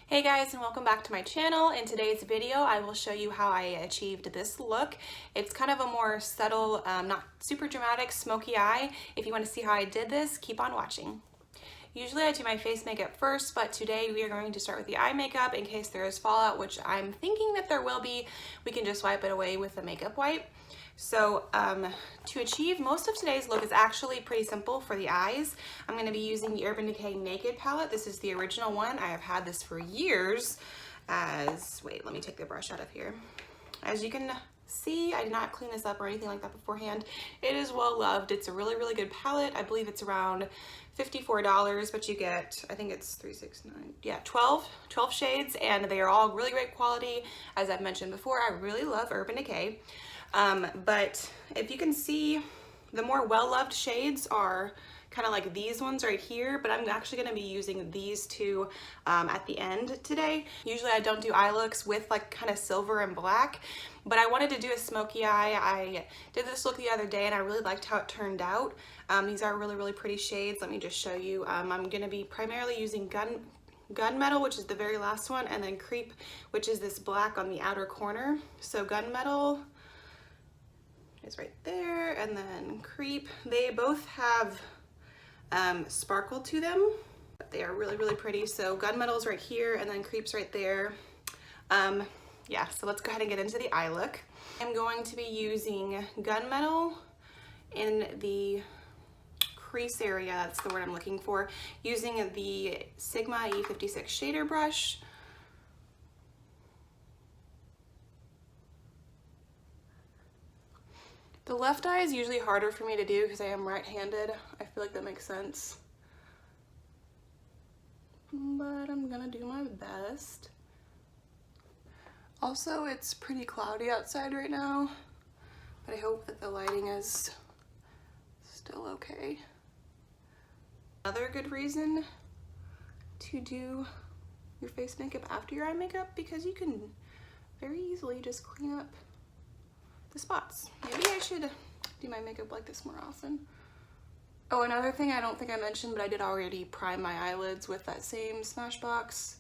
Hey guys, and welcome back to my channel. In today's video I will show you how I achieved this look. It's kind of a more subtle, not super dramatic smoky eye. If you want to see how I did this, keep on watching. Usually I do my face makeup first, but today we are going to start with the eye makeup in case there is fallout, which I'm thinking that there will be. We can just wipe it away with a makeup wipe. So to achieve most of today's look is actually pretty simple for the eyes. I'm going to be using the Urban Decay Naked palette. This is the original one. I have had this for years wait, let me take the brush out of here. As you can see, I did not clean this up or anything like that beforehand. It is well loved. It's a really, really good palette. I believe it's around $54, but you get, I think it's 12 shades, and they are all really great quality. As I've mentioned before, I really love Urban Decay. But if you can see, the more well-loved shades are kind of like these ones right here, but I'm actually going to be using these two at the end today. Usually I don't do eye looks with like kind of silver and black, but I wanted to do a smoky eye. I did this look the other day and I really liked how it turned out. These are really, really pretty shades. Let me just show you. I'm going to be primarily using Gunmetal, which is the very last one, and then Creep, which is this black on the outer corner. So Gunmetal is right there, and then Creep. They both have sparkle to them, but they are really, really pretty. So Gunmetal's right here, and then Creep's right there. Yeah, so let's go ahead and get into the eye look. I'm going to be using Gunmetal in the crease area, that's the word I'm looking for, using the Sigma E56 shader brush. The left eye is usually harder for me to do because I am right-handed. I feel like that makes sense. But I'm gonna do my best. Also, it's pretty cloudy outside right now, but I hope that the lighting is still okay. Another good reason to do your face makeup after your eye makeup, because you can very easily just clean up the spots. Maybe I should do my makeup like this more often. Oh, another thing I don't think I mentioned, but I did already prime my eyelids with that same Smashbox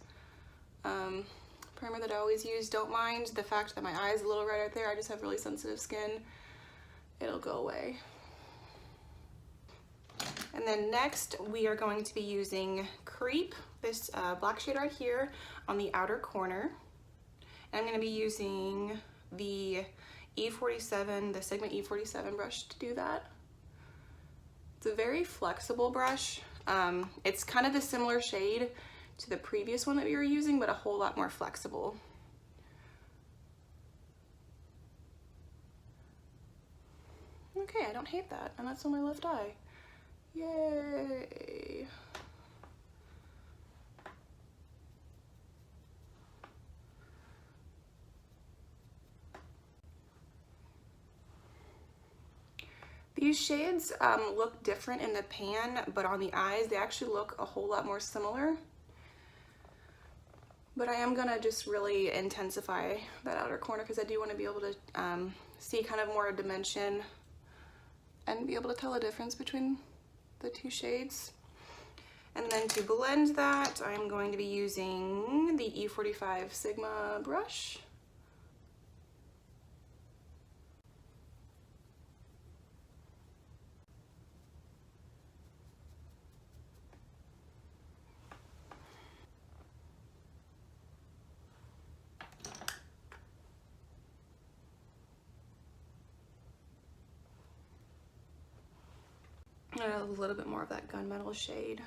primer that I always use. Don't mind the fact that my eye is a little red right there. I just have really sensitive skin. It'll go away. And then next we are going to be using Creep, this black shade right here on the outer corner. And I'm going to be using the E47, the Sigma E47 brush to do that. It's a very flexible brush. It's kind of a similar shade to the previous one that we were using, but a whole lot more flexible. Okay, I don't hate that, and that's on my left eye. Yay! These shades look different in the pan, but on the eyes they actually look a whole lot more similar. But I am gonna just really intensify that outer corner because I do want to be able to see kind of more dimension and be able to tell a difference between the two shades. And then to blend that, I'm going to be using the E45 Sigma brush. A little bit more of that Gunmetal shade.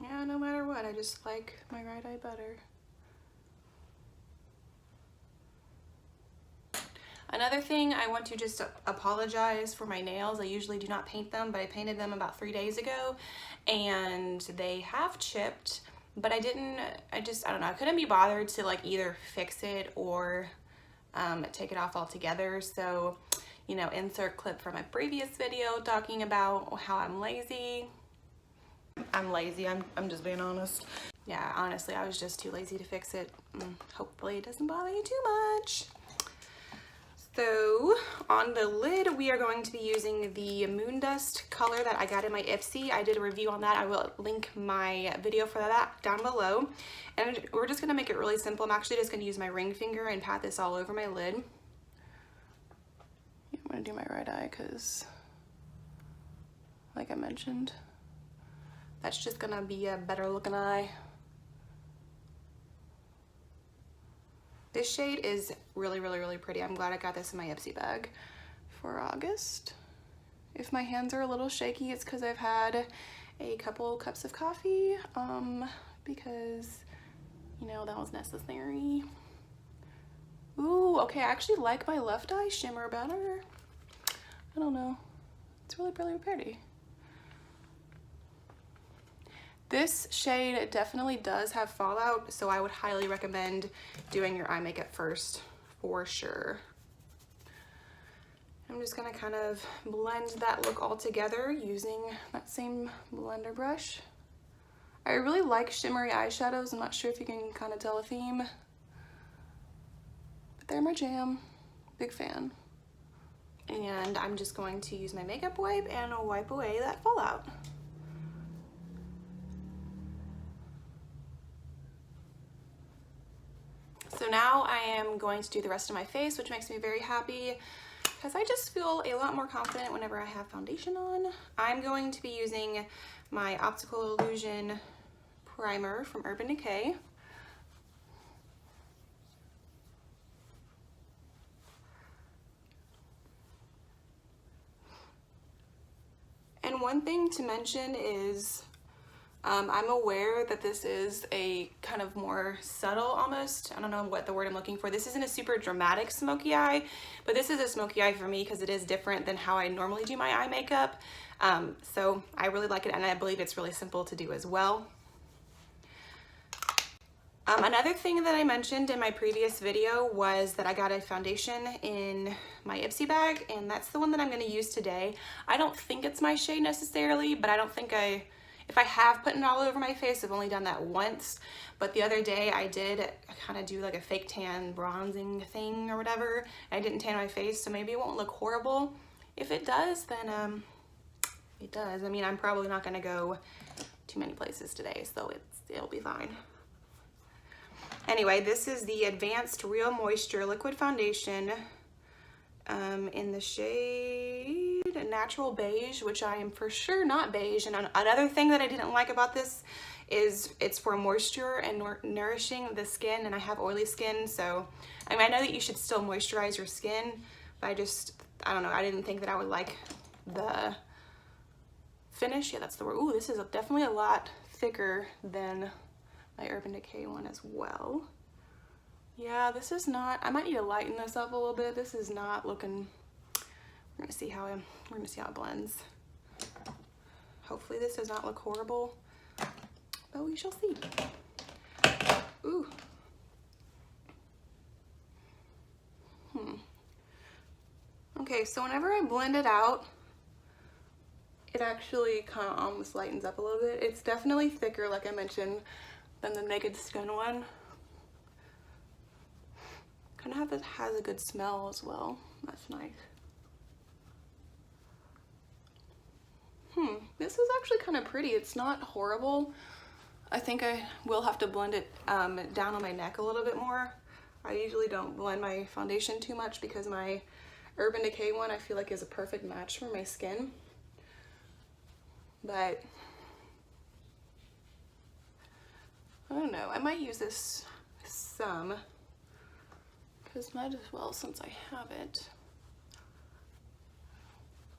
Yeah, no matter what, I just like my right eye better. Another thing, I want to just apologize for my nails. I usually do not paint them, but I painted them about 3 days ago and they have chipped. But I don't know, I couldn't be bothered to like either fix it or take it off altogether. So, you know, insert clip from my previous video talking about how I'm lazy. I'm lazy, I'm just being honest. Yeah, honestly, I was just too lazy to fix it. Hopefully it doesn't bother you too much. So on the lid, we are going to be using the Moon Dust color that I got in my Ipsy. I did a review on that. I will link my video for that down below. And we're just gonna make it really simple. I'm actually just gonna use my ring finger and pat this all over my lid. I'm gonna do my right eye because, like I mentioned, that's just gonna be a better looking eye. This shade is really, really, really pretty. I'm glad I got this in my Ipsy bag for August. If my hands are a little shaky, it's because I've had a couple cups of coffee, because, you know, that was necessary. Ooh, okay, I actually like my left eye shimmer better. I don't know. It's really, really pretty. This shade definitely does have fallout, so I would highly recommend doing your eye makeup first for sure. I'm just gonna kind of blend that look all together using that same blender brush. I really like shimmery eyeshadows. I'm not sure if you can kind of tell a theme, but they're my jam. Big fan. And I'm just going to use my makeup wipe and wipe away that fallout. So now I am going to do the rest of my face, which makes me very happy because I just feel a lot more confident whenever I have foundation on. I'm going to be using my Optical Illusion primer from Urban Decay. And one thing to mention is I'm aware that this is a kind of more subtle almost. I don't know what the word I'm looking for. This isn't a super dramatic smoky eye, but this is a smoky eye for me because it is different than how I normally do my eye makeup. So I really like it, and I believe it's really simple to do as well. Another thing that I mentioned in my previous video was that I got a foundation in my Ipsy bag, and that's the one that I'm going to use today. I don't think it's my shade necessarily, but I don't think if I have put it all over my face, I've only done that once. But the other day I did kind of do like a fake tan bronzing thing or whatever. I didn't tan my face, so maybe it won't look horrible. If it does, then it does. I mean, I'm probably not going to go too many places today, so it'll be fine. Anyway, this is the Advanced Real Moisture Liquid Foundation in the shade Natural Beige, which I am for sure not beige. And another thing that I didn't like about this is it's for moisture and nourishing the skin, and I have oily skin, so I mean, I know that you should still moisturize your skin, but I don't know, I didn't think that I would like the finish. Yeah, that's the word. Ooh, this is definitely a lot thicker than my Urban Decay one as well. Yeah, this is not, I might need to lighten this up a little bit. This is not looking, we're gonna see how it blends. Hopefully this does not look horrible, but we shall see. Ooh. Okay, so whenever I blend it out, it actually kind of almost lightens up a little bit. It's definitely thicker, like I mentioned, than the Naked Skin one. Kind of has a good smell as well. That's nice. This is actually kind of pretty. It's not horrible. I think I will have to blend it down on my neck a little bit more. I usually don't blend my foundation too much because my Urban Decay one I feel like is a perfect match for my skin. But I don't know, I might use this some, because might as well since I have it.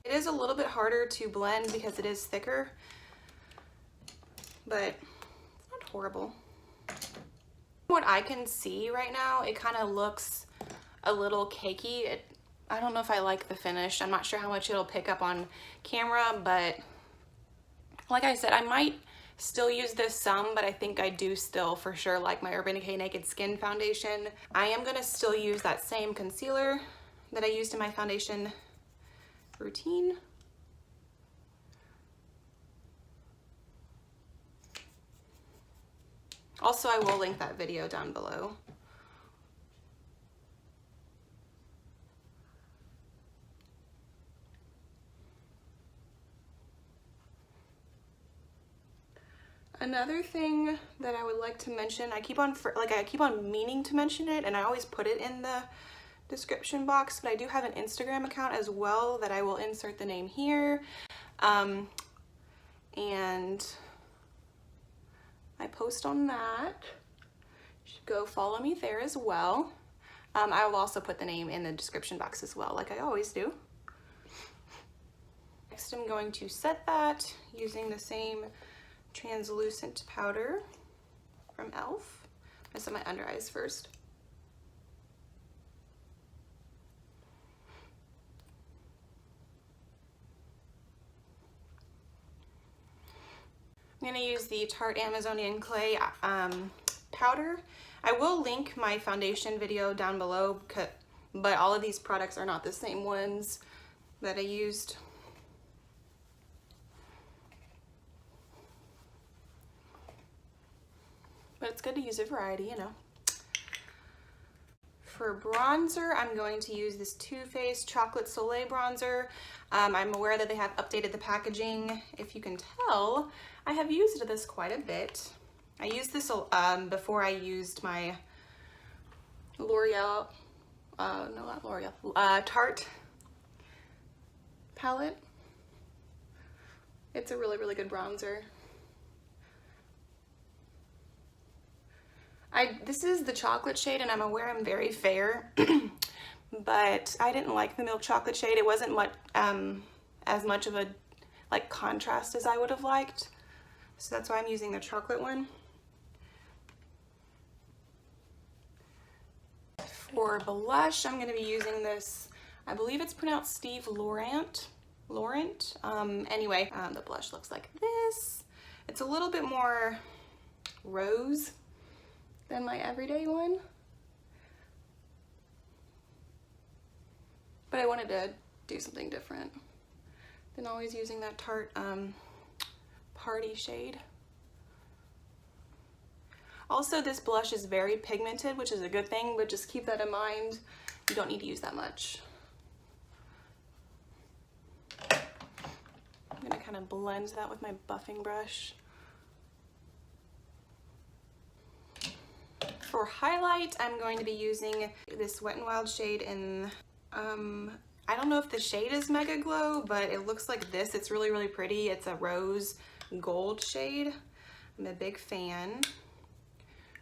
It is a little bit harder to blend because it is thicker, but it's not horrible. What I can see right now, it kind of looks a little cakey. I don't know if I like the finish. I'm not sure how much it'll pick up on camera, but like I said, I might still use this some, but I think I do still for sure like my Urban Decay Naked Skin Foundation. I am gonna still use that same concealer that I used in my foundation routine. Also, I will link that video down below. Another thing that I would like to mention, I keep on meaning to mention it, and I always put it in the description box, but I do have an Instagram account as well that I will insert the name here. And I post on that. You should go follow me there as well. I will also put the name in the description box as well, like I always do. Next, I'm going to set that using the same translucent powder from e.l.f. I'm gonna set my under eyes first. I'm gonna use the Tarte Amazonian Clay powder. I will link my foundation video down below, but all of these products are not the same ones that I used. But it's good to use a variety, you know. For bronzer, I'm going to use this Too Faced Chocolate Soleil bronzer. I'm aware that they have updated the packaging. If you can tell, I have used this quite a bit. I used this before I used my L'Oreal, no, not L'Oreal, Tarte palette. It's a really, really good bronzer. This is the chocolate shade, and I'm aware I'm very fair, but I didn't like the milk chocolate shade. It wasn't much, as much of a contrast as I would have liked, so that's why I'm using the chocolate one. For blush, I'm going to be using this, I believe it's pronounced Steve Laurent. Anyway, the blush looks like this. It's a little bit more rose than my everyday one, but I wanted to do something different than always using that Tarte party shade. Also, this blush is very pigmented, which is a good thing, but just keep that in mind. You don't need to use that much. I'm gonna kind of blend that with my buffing brush. For highlight, I'm going to be using this Wet n Wild shade in, I don't know if the shade is Mega Glow, but it looks like this. It's really, really pretty. It's a rose gold shade. I'm a big fan.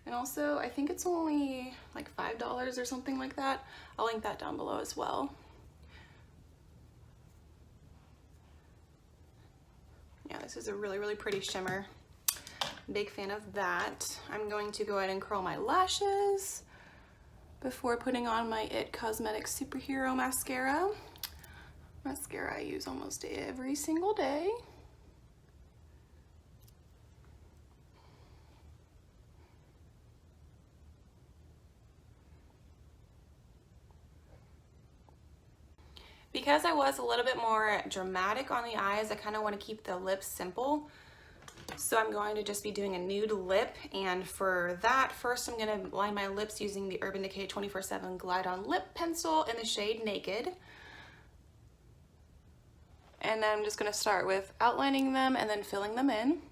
And also, I think it's only like $5 or something like that. I'll link that down below as well. Yeah, this is a really, really pretty shimmer. Big fan of that. I'm going to go ahead and curl my lashes before putting on my IT Cosmetics Superhero Mascara. Mascara I use almost every single day. Because I was a little bit more dramatic on the eyes, I kind of want to keep the lips simple. So I'm going to just be doing a nude lip, and for that, first I'm going to line my lips using the Urban Decay 24/7 Glide On Lip Pencil in the shade Naked. And then I'm just going to start with outlining them and then filling them in.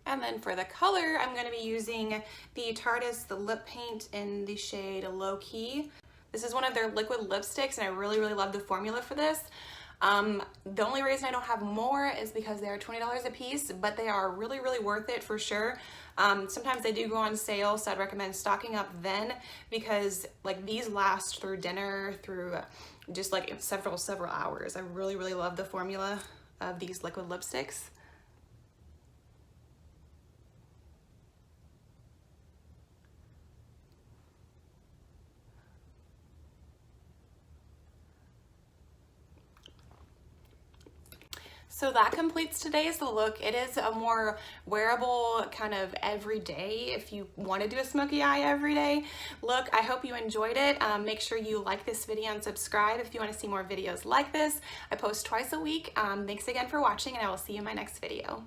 And then for the color, I'm going to be using the Tarte the lip paint in the shade Low Key. This is one of their liquid lipsticks, and I really, really love the formula for this. The only reason I don't have more is because they are $20 a piece, but they are really, really worth it for sure. Sometimes they do go on sale, so I'd recommend stocking up then, because like these last through dinner, through just like several hours. I really, really love the formula of these liquid lipsticks. So that completes today's look. It is a more wearable kind of everyday, if you want to do a smoky eye every day look. I hope you enjoyed it. Make sure you like this video and subscribe if you want to see more videos like this. I post twice a week. Thanks again for watching, and I will see you in my next video.